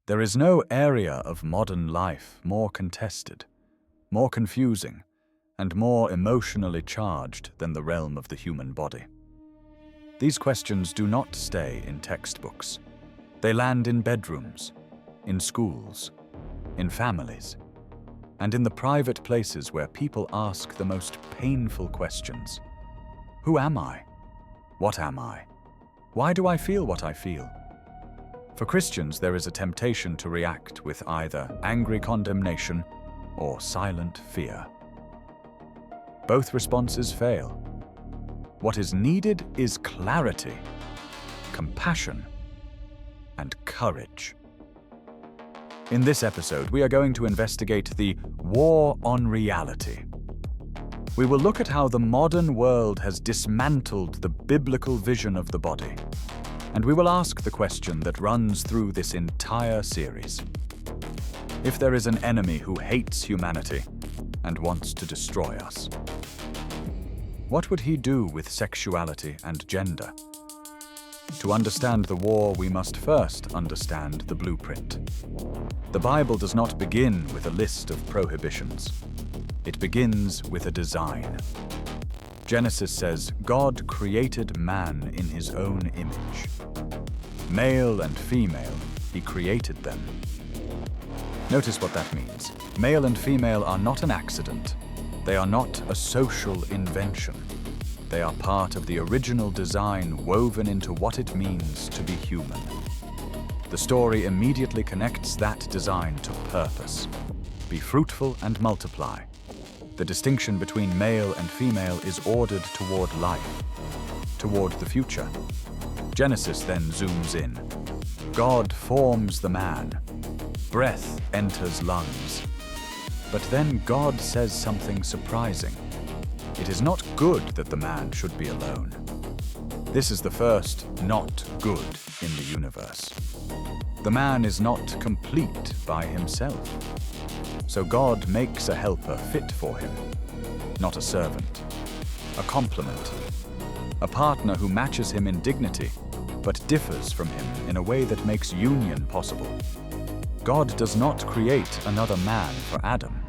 There is no area of modern life more contested, more confusing, and more emotionally charged than the realm of the human body. These questions do not stay in textbooks. They land in bedrooms, in schools, in families, and in the private places where people ask the most painful questions. Who am I? What am I? Why do I feel what I feel? For Christians, there is a temptation to react with either angry condemnation or silent fear. Both responses fail. What is needed is clarity, compassion, and courage. In this episode, we are going to investigate the war on reality. We will look at how the modern world has dismantled the biblical vision of the body, and we will ask the question that runs through this entire series. If there is an enemy who hates humanity and wants to destroy us, what would he do with sexuality and gender? To understand the war, we must first understand the blueprint. The Bible does not begin with a list of prohibitions. It begins with a design. Genesis says, God created man in his own image. Male and female, he created them. Notice what that means. Male and female are not an accident. They are not a social invention. They are part of the original design woven into what it means to be human. The story immediately connects that design to purpose. Be fruitful and multiply. The distinction between male and female is ordered toward life, toward the future. Genesis then zooms in. God forms the man. Breath enters lungs. But then God says something surprising. It is not good that the man should be alone. This is the first not good in the universe. The man is not complete by himself. So God makes a helper fit for him, not a servant, a complement, a partner who matches him in dignity, but differs from him in a way that makes union possible. God does not create another man for Adam.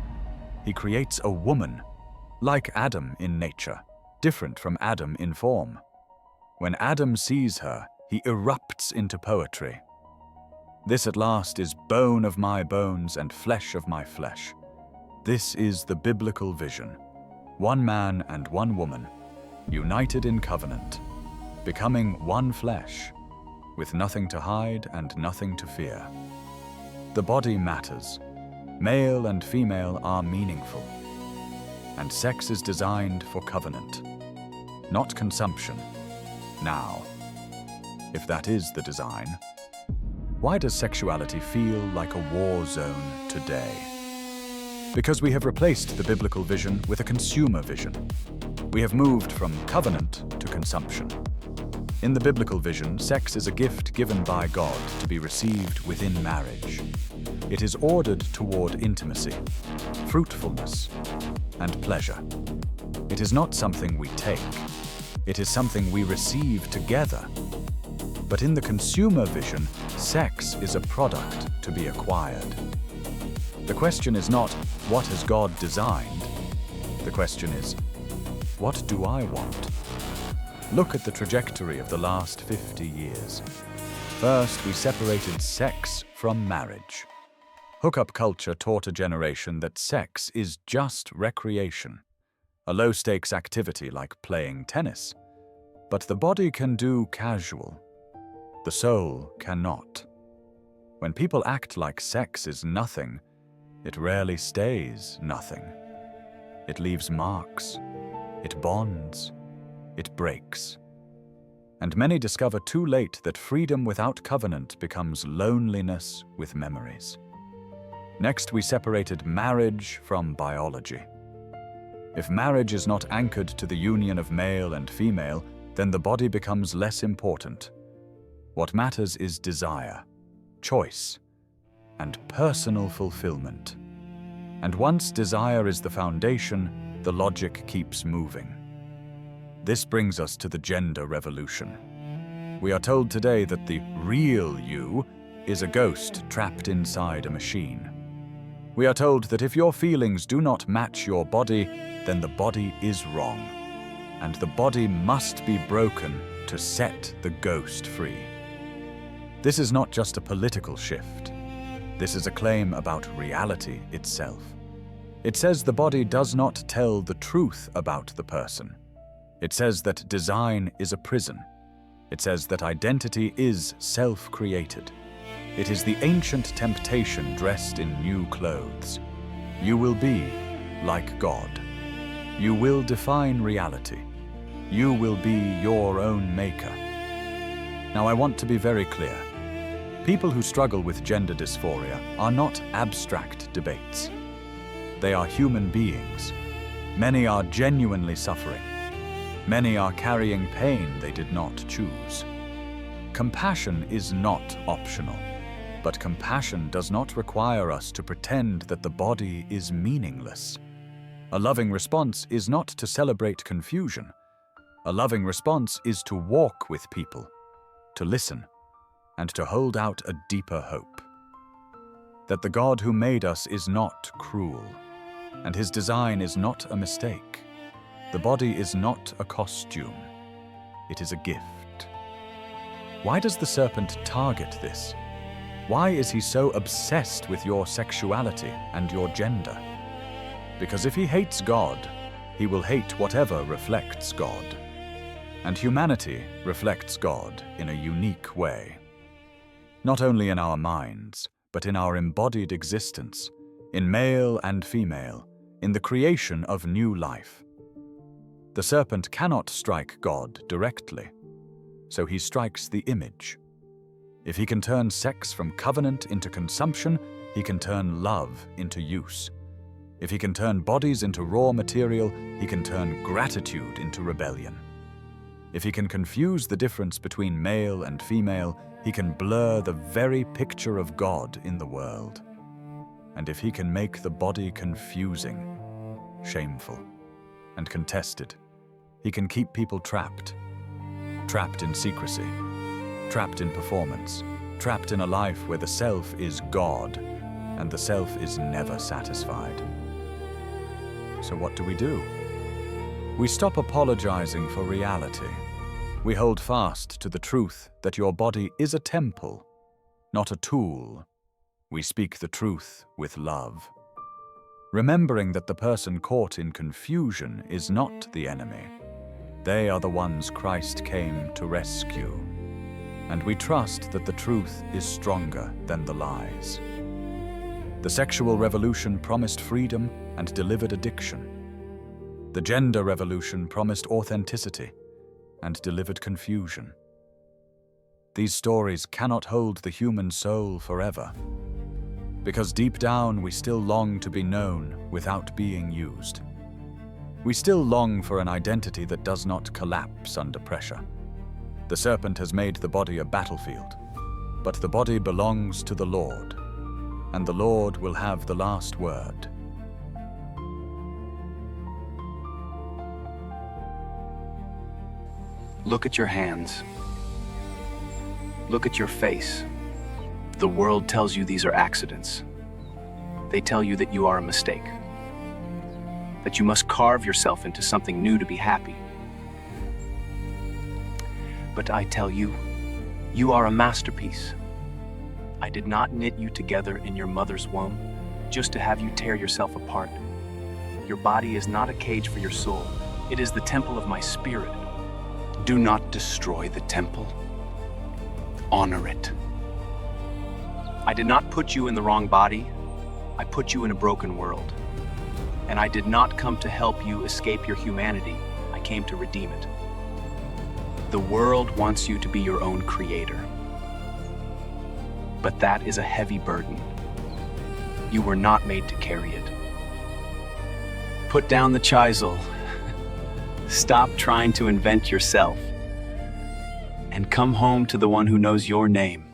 He creates a woman, like Adam in nature, different from Adam in form. When Adam sees her, he erupts into poetry. This at last is bone of my bones and flesh of my flesh. This is the biblical vision. One man and one woman, united in covenant, becoming one flesh, with nothing to hide and nothing to fear. The body matters. Male and female are meaningful. And sex is designed for covenant, not consumption. Now, if that is the design, why does sexuality feel like a war zone today? Because we have replaced the biblical vision with a consumer vision. We have moved from covenant to consumption. In the biblical vision, sex is a gift given by God to be received within marriage. It is ordered toward intimacy, fruitfulness, and pleasure. It is not something we take. It is something we receive together. But in the consumer vision, sex is a product to be acquired. The question is not, what has God designed? The question is, what do I want? Look at the trajectory of the last 50 years. First, we separated sex from marriage. Hookup culture taught a generation that sex is just recreation, a low-stakes activity like playing tennis. But the body can do casual. The soul cannot. When people act like sex is nothing, it rarely stays nothing. It leaves marks. It bonds. It breaks. And many discover too late that freedom without covenant becomes loneliness with memories. Next, we separated marriage from biology. If marriage is not anchored to the union of male and female, then the body becomes less important. What matters is desire, choice, and personal fulfillment. And once desire is the foundation, the logic keeps moving. This brings us to the gender revolution. We are told today that the real you is a ghost trapped inside a machine. We are told that if your feelings do not match your body, then the body is wrong, and the body must be broken to set the ghost free. This is not just a political shift. This is a claim about reality itself. It says the body does not tell the truth about the person. It says that design is a prison. It says that identity is self-created. It is the ancient temptation dressed in new clothes. You will be like God. You will define reality. You will be your own maker. Now, I want to be very clear. People who struggle with gender dysphoria are not abstract debates. They are human beings. Many are genuinely suffering. Many are carrying pain they did not choose. Compassion is not optional, but compassion does not require us to pretend that the body is meaningless. A loving response is not to celebrate confusion. A loving response is to walk with people, to listen, and to hold out a deeper hope. That the God who made us is not cruel, and his design is not a mistake. The body is not a costume. It is a gift. Why does the serpent target this? Why is he so obsessed with your sexuality and your gender? Because if he hates God, he will hate whatever reflects God. And humanity reflects God in a unique way. Not only in our minds, but in our embodied existence, in male and female, in the creation of new life. The serpent cannot strike God directly, so he strikes the image. If he can turn sex from covenant into consumption, he can turn love into use. If he can turn bodies into raw material, he can turn gratitude into rebellion. If he can confuse the difference between male and female, he can blur the very picture of God in the world. And if he can make the body confusing, shameful, and contested, he can keep people trapped. Trapped in secrecy, trapped in performance, trapped in a life where the self is God, and the self is never satisfied. So what do? We stop apologizing for reality. We hold fast to the truth that your body is a temple, not a tool. We speak the truth with love, remembering that the person caught in confusion is not the enemy. They are the ones Christ came to rescue. And we trust that the truth is stronger than the lies. The sexual revolution promised freedom and delivered addiction. The gender revolution promised authenticity and delivered confusion. These stories cannot hold the human soul forever, because deep down we still long to be known without being used. We still long for an identity that does not collapse under pressure. The serpent has made the body a battlefield, but the body belongs to the Lord, and the Lord will have the last word. Look at your hands. Look at your face. The world tells you these are accidents. They tell you that you are a mistake, that you must carve yourself into something new to be happy. But I tell you, you are a masterpiece. I did not knit you together in your mother's womb just to have you tear yourself apart. Your body is not a cage for your soul. It is the temple of my spirit. Do not destroy the temple. Honor it. I did not put you in the wrong body. I put you in a broken world. And I did not come to help you escape your humanity. I came to redeem it. The world wants you to be your own creator. But that is a heavy burden. You were not made to carry it. Put down the chisel. Stop trying to invent yourself. And come home to the one who knows your name.